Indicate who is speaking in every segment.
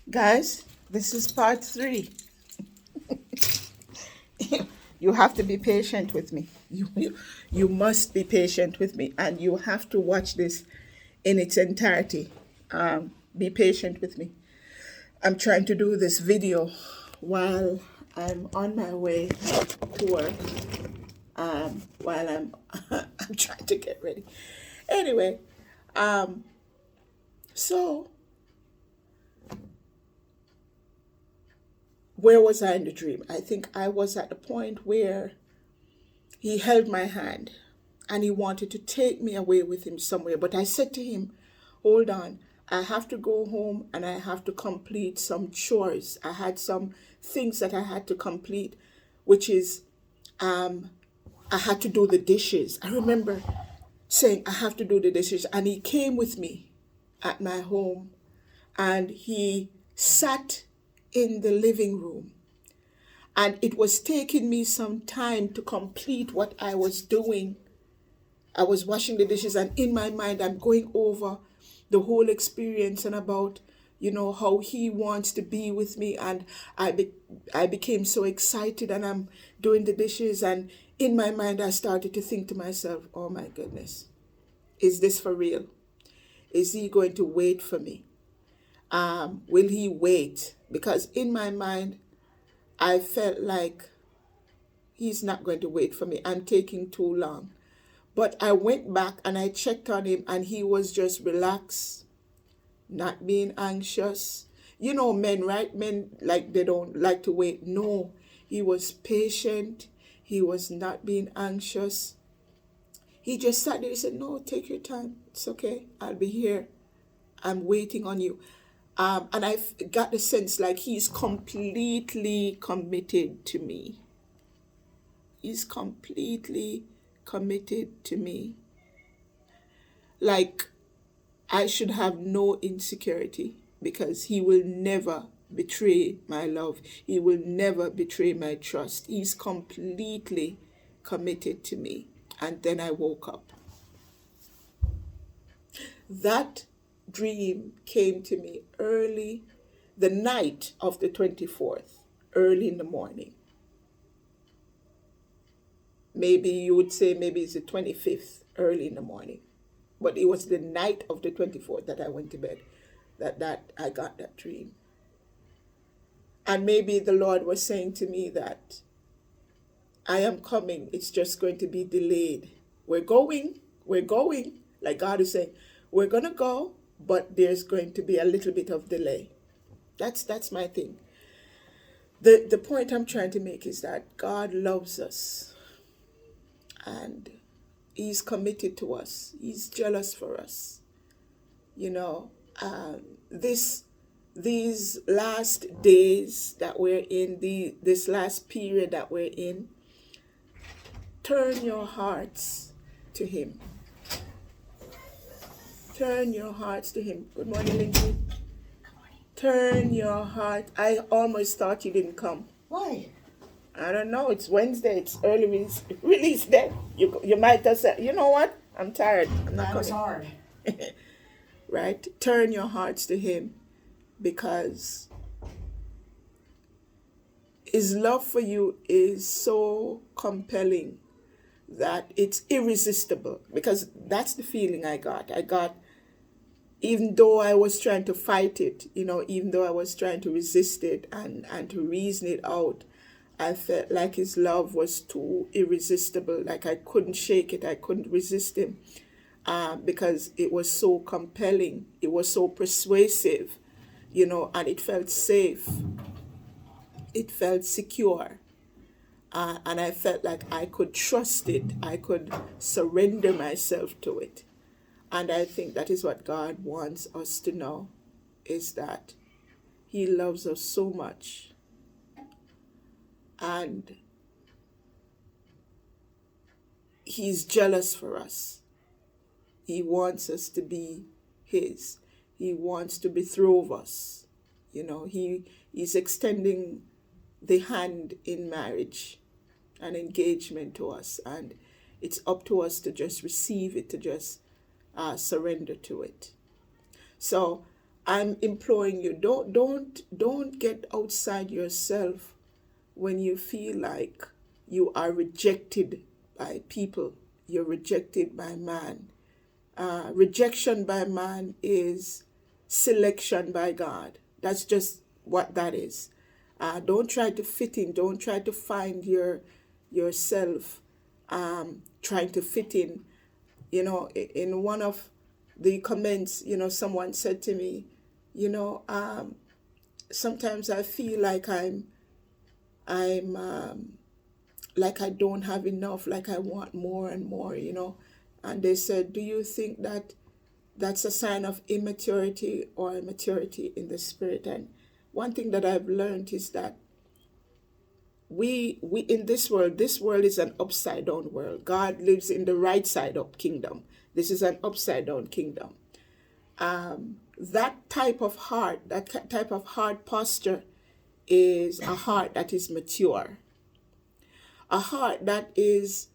Speaker 1: Guys, this is part 3. You have to be patient with me. You must be patient with me, and you have to watch this in its entirety. Be patient with me. I'm trying to do this video while I'm on my way to work. While I'm trying to get ready. Anyway, so where was I in the dream? I think I was at the point where he held my hand and he wanted to take me away with him somewhere. But I said to him, hold on, I have to go home and I have to complete some chores. I had some things that I had to complete, which is I had to do the dishes. I remember saying, I have to do the dishes. And he came with me at my home and he sat in the living room. And it was taking me some time to complete what I was doing. I was washing the dishes, and in my mind, I'm going over the whole experience and about, how he wants to be with me. And I became so excited, and I'm doing the dishes. And in my mind, I started to think to myself, oh my goodness, is this for real? Is he going to wait for me? Will he wait? Because in my mind, I felt like he's not going to wait for me. I'm taking too long. But I went back and I checked on him and he was just relaxed, not being anxious. You know men, right? Men, like, they don't like to wait. No, he was patient. He was not being anxious. He just sat there. He said, no, take your time. It's okay. I'll be here. I'm waiting on you. And I've got the sense like he's completely committed to me. He's completely committed to me. Like, I should have no insecurity because he will never betray my love. He will never betray my trust. He's completely committed to me. And then I woke up. That dream came to me early, the night of the 24th, early in the morning. Maybe you would say maybe it's the 25th, early in the morning. But it was the night of the 24th that I went to bed, that I got that dream. And maybe the Lord was saying to me that I am coming, it's just going to be delayed. We're going, like God is saying, we're going to go, but there's going to be a little bit of delay. That's my thing. The point I'm trying to make is that God loves us and he's committed to us. He's jealous for us. These last days that we're in, this last period that we're in, turn your hearts to him. Turn your hearts to him. Good morning, Lindsay. Turn your heart. I almost thought you didn't come.
Speaker 2: Why?
Speaker 1: I don't know. It's Wednesday. It's early release day. You might have said, you know what? I'm tired. I'm not
Speaker 2: That was
Speaker 1: coming.
Speaker 2: hard.
Speaker 1: Right? Turn your hearts to him because his love for you is so compelling that it's irresistible. Because that's the feeling I got. Even though I was trying to fight it, even though I was trying to resist it and to reason it out, I felt like his love was too irresistible. Like I couldn't shake it. I couldn't resist him because it was so compelling. It was so persuasive, and it felt safe. It felt secure. And I felt like I could trust it. I could surrender myself to it. And I think that is what God wants us to know, is that he loves us so much. And he's jealous for us. He wants us to be his. He wants to betroth us. He's extending the hand in marriage and engagement to us. And it's up to us to just receive it, to just surrender to it. So I'm imploring you, don't get outside yourself when you feel like you are rejected by people, you're rejected by man. Rejection by man is selection by God. That's just what that is. Don't try to fit in. Don't try to find yourself trying to fit in. In one of the comments, someone said to me, sometimes I feel like I'm like I don't have enough, like I want more and more, And they said, do you think that that's a sign of immaturity or maturity in the spirit? And one thing that I've learned is that we in this world is an upside down world. God lives in the right side up kingdom. This is an upside down kingdom. That type of heart, that type of heart posture is a heart that is mature. A heart that is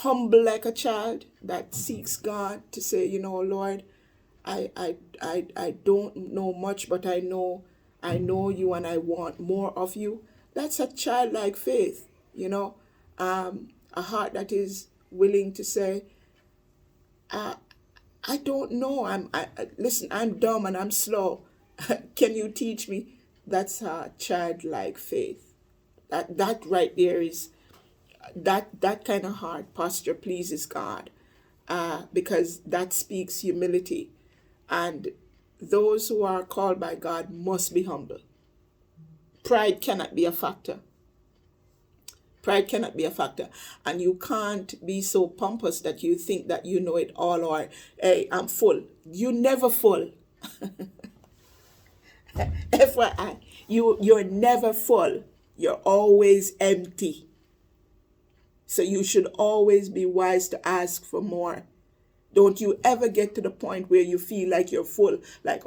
Speaker 1: humble like a child, that seeks God to say, Lord, I don't know much, but I know you and I want more of you. That's a childlike faith, a heart that is willing to say, I don't know. Listen, I'm dumb and I'm slow. Can you teach me? That's a childlike faith. That right there is that kind of heart posture pleases God, because that speaks humility, and those who are called by God must be humble. Pride cannot be a factor. Pride cannot be a factor, and you can't be so pompous that you think that you know it all, or hey, I'm full. You never full. FYI, you're never full. You're always empty. So you should always be wise to ask for more. Don't you ever get to the point where you feel like you're full, like,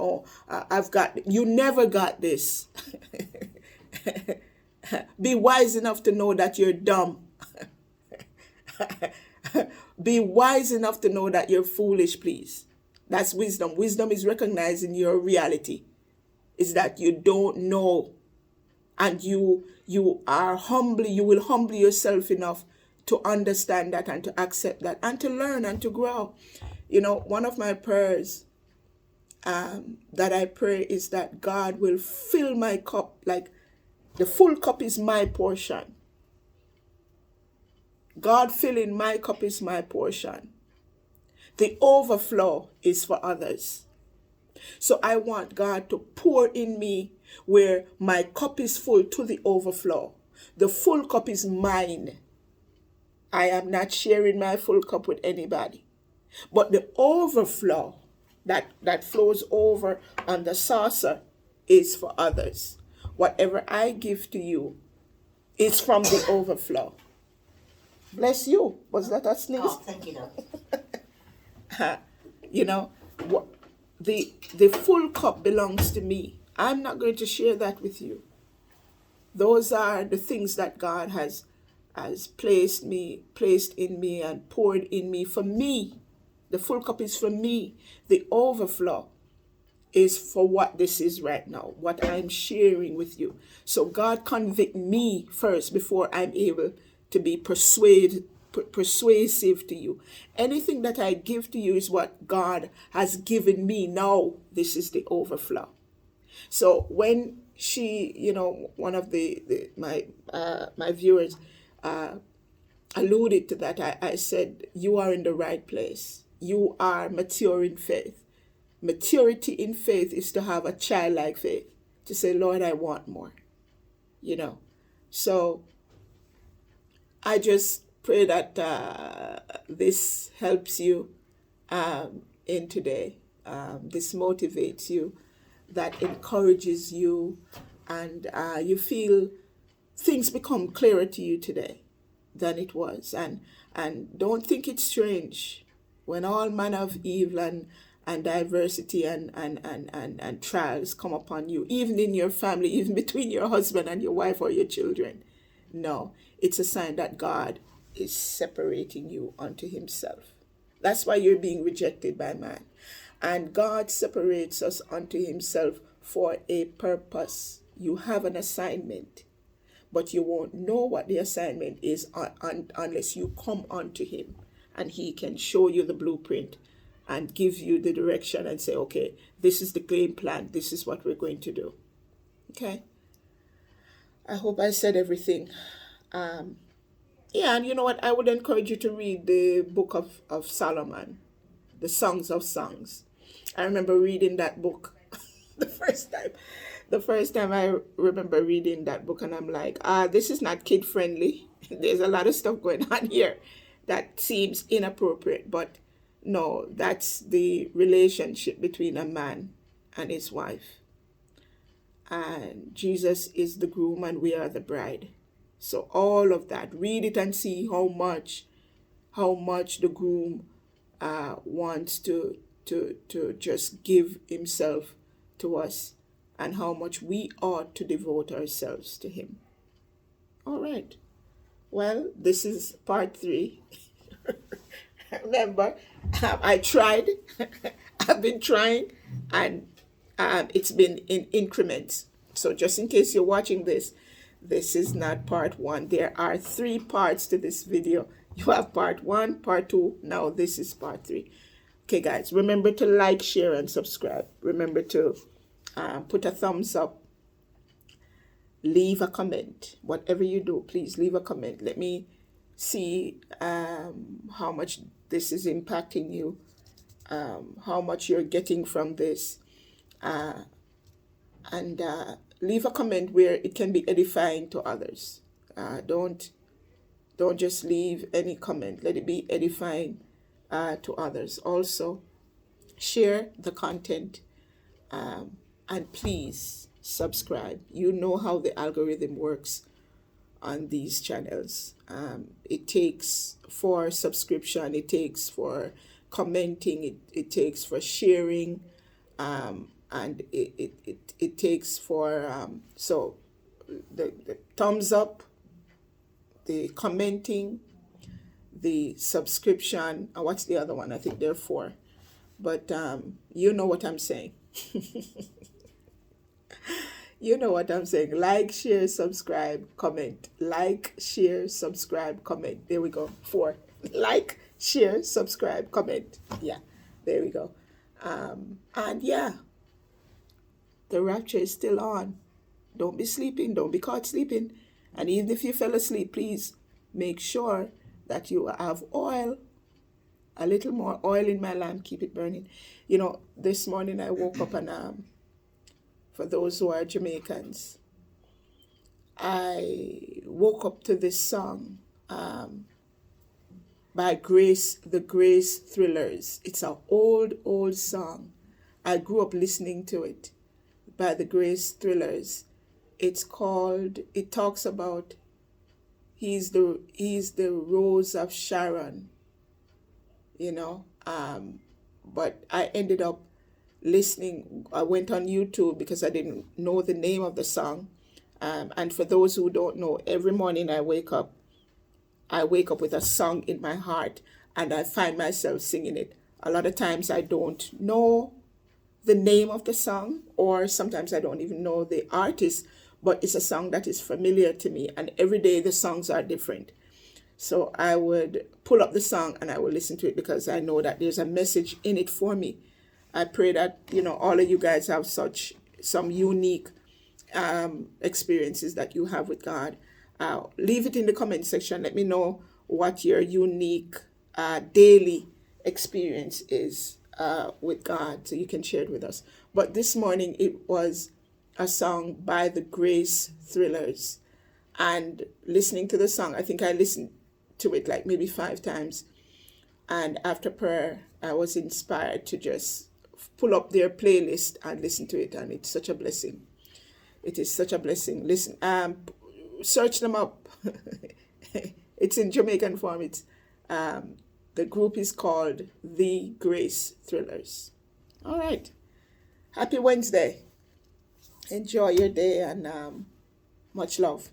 Speaker 1: you never got this. Be wise enough to know that you're dumb. Be wise enough to know that you're foolish, please. That's wisdom. Wisdom is recognizing your reality. Is that you don't know, and you will humble yourself enough to understand that and to accept that and to learn and to grow. One of my prayers that I pray is that God will fill my cup, like the full cup is my portion. God filling my cup is my portion. The overflow is for others. So I want God to pour in me where my cup is full to the overflow. The full cup is mine. I am not sharing my full cup with anybody. But the overflow that flows over on the saucer is for others. Whatever I give to you is from the overflow. Bless you. Was that a sneeze?
Speaker 2: Oh, thank you, Doc.
Speaker 1: The full cup belongs to me. I'm not going to share that with you. Those are the things that God has placed in me and poured in me for me. The full cup is for me. The overflow is for what this is right now, what I'm sharing with you. So God convict me first before I'm able to be persuasive to you. Anything that I give to you is what God has given me. Now this is the overflow. So when she, one of my viewers alluded to that, I said, you are in the right place. You are mature in faith. Maturity in faith is to have a childlike faith, to say, Lord, I want more. So I just pray that this helps you in today. This motivates you, that encourages you, and you feel things become clearer to you today than it was. And don't think it's strange when all manner of evil and diversity and trials come upon you, even in your family, even between your husband and your wife or your children. No, it's a sign that God is separating you unto himself. That's why you're being rejected by man. And God separates us unto himself for a purpose. You have an assignment, but you won't know what the assignment is unless you come unto him, and he can show you the blueprint and give you the direction and say, okay, this is the game plan. This is what we're going to do. Okay. I hope I said everything. Yeah, and you know what? I would encourage you to read the book of Solomon, the Songs of Songs. I remember reading that book the first time. The first time I remember reading that book, and I'm like, this is not kid friendly. There's a lot of stuff going on here that seems inappropriate, but no, that's the relationship between a man and his wife. And Jesus is the groom and we are the bride. So all of that, read it and see how much the groom wants to just give himself to us, and how much we ought to devote ourselves to him. All right. Well, this is part 3. Remember, I tried. I've been trying, and it's been in increments. So just in case you're watching this, this is not part 1. There are 3 parts to this video. You have part 1, part 2. Now this is part 3. Okay, guys, remember to like, share, and subscribe. Remember to put a thumbs up. Leave a comment. Whatever you do, please leave a comment. Let me see how much this is impacting you, how much you're getting from this. And leave a comment where it can be edifying to others. Don't just leave any comment. Let it be edifying to others. Also, share the content, and please subscribe. You know how the algorithm works on these channels. It takes for subscription, it takes for commenting, it takes for sharing, and it takes for so the thumbs up, the commenting, the subscription, and what's the other one? I think there are 4, but you know what I'm saying. You know what I'm saying. Like, share, subscribe, comment. Like, share, subscribe, comment. There we go. 4. Like, share, subscribe, comment. Yeah, there we go. And yeah, the rapture is still on. Don't be sleeping. Don't be caught sleeping. And even if you fell asleep, please make sure that you have oil, a little more oil in my lamp. Keep it burning. You know, this morning I woke up and for those who are Jamaicans, I woke up to this song by the Grace Thrillers. It's an old song. I grew up listening to it, by the Grace Thrillers. It talks about he's the Rose of Sharon, you know. But I ended up listening. I went on YouTube because I didn't know the name of the song. And for those who don't know, every morning I wake up with a song in my heart, and I find myself singing it. A lot of times I don't know the name of the song, or sometimes I don't even know the artist, but it's a song that is familiar to me, and every day the songs are different. So I would pull up the song and I would listen to it because I know that there's a message in it for me. I pray that, you know, all of you guys have some unique experiences that you have with God. Leave it in the comment section. Let me know what your unique daily experience is with God, so you can share it with us. But this morning it was a song by the Grace Thrillers, and listening to the song, I think I listened to it like maybe 5 times, and after prayer I was inspired to just pull up their playlist and listen to it, and it's such a blessing. It is such a blessing. Listen, search them up. It's in Jamaican form. It's the group is called The Grace Thrillers. All right. Happy Wednesday. Enjoy your day, and much love.